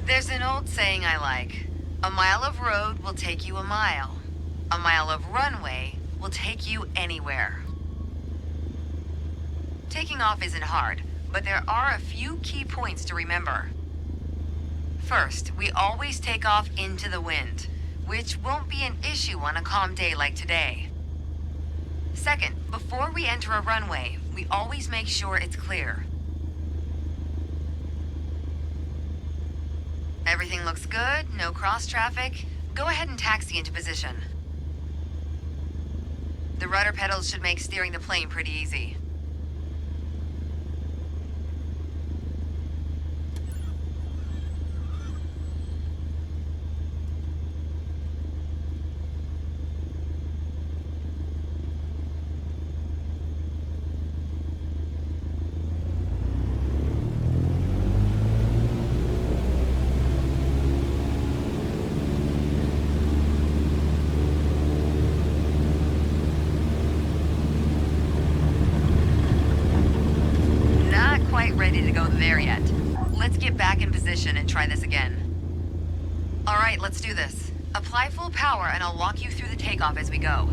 There's an old saying I like. A mile of road will take you a mile. A mile of runway will take you anywhere. Taking off isn't hard, but there are a few key points to remember. First, we always take off into the wind, which won't be an issue on a calm day like today. Second, before we enter a runway, we always make sure it's clear. Everything looks good, no cross traffic. Go ahead and taxi into position. The rudder pedals should make steering the plane pretty easy. Ready to go there yet. Let's get back in position and try this again. All right, let's do this. Apply full power and I'll walk you through the takeoff as we go.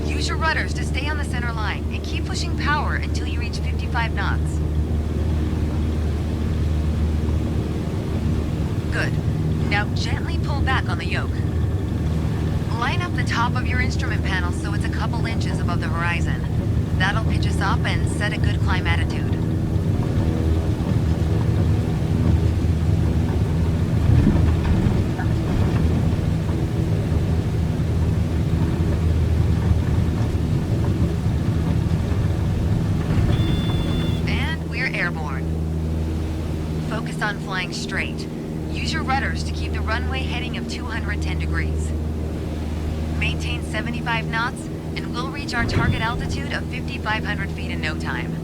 Use your rudders to stay on the center line and keep pushing power until you reach 55 knots. Good. Now gently pull back on the yoke. Line up the top of your instrument panel so it's a couple inches above the horizon. That'll pitch us up and set a good climb attitude. And we're airborne. Focus on flying straight. Use your rudders to keep the runway heading of 210 degrees. Maintain 75 knots, and we'll reach our target altitude of 5,500 feet in no time.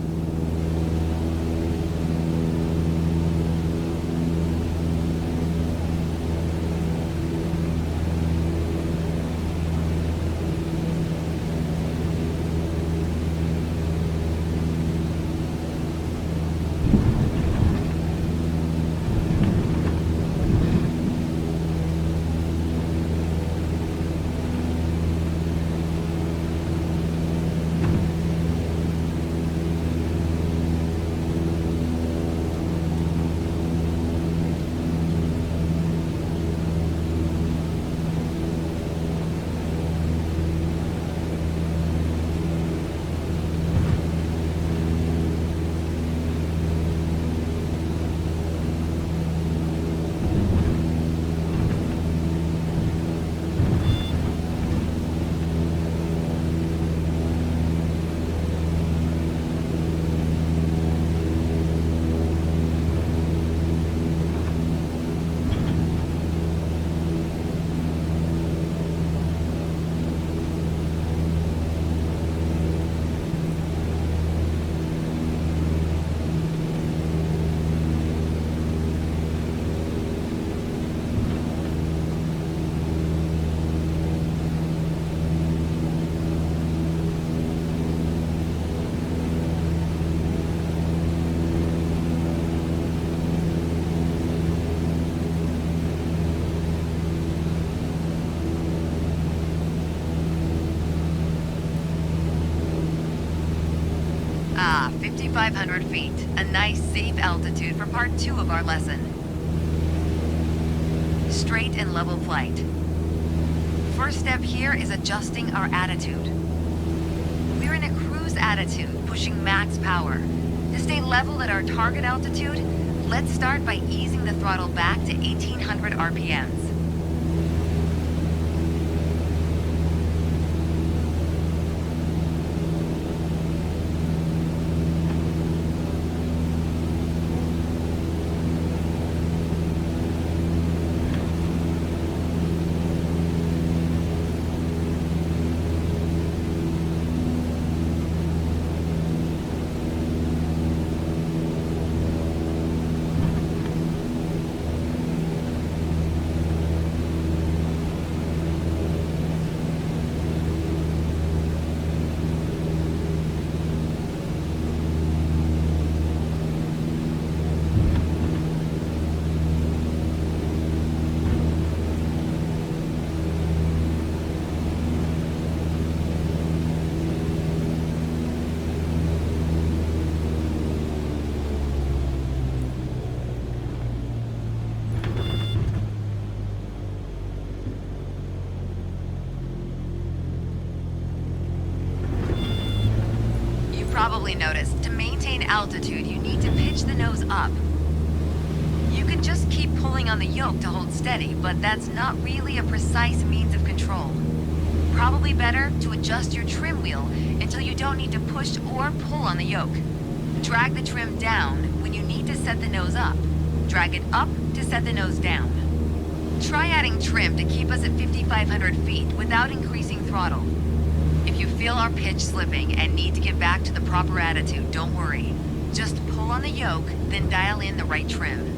Ah, 5,500 feet. A nice, safe altitude for part 2 of our lesson. Straight and level flight. First step here is adjusting our attitude. We're in a cruise attitude, pushing max power. To stay level at our target altitude, let's start by easing the throttle back to 1,800 RPMs. probably noticed to maintain altitude, you need to pitch the nose up. You can just keep pulling on the yoke to hold steady, but that's not really a precise means of control. Probably better to adjust your trim wheel until you don't need to push or pull on the yoke. Drag the trim down when you need to set the nose up. Drag it up to set the nose down. Try adding trim to keep us at 5,500 feet without increasing throttle. If you feel our pitch slipping and need to get back to the proper attitude, don't worry. Just pull on the yoke, then dial in the right trim.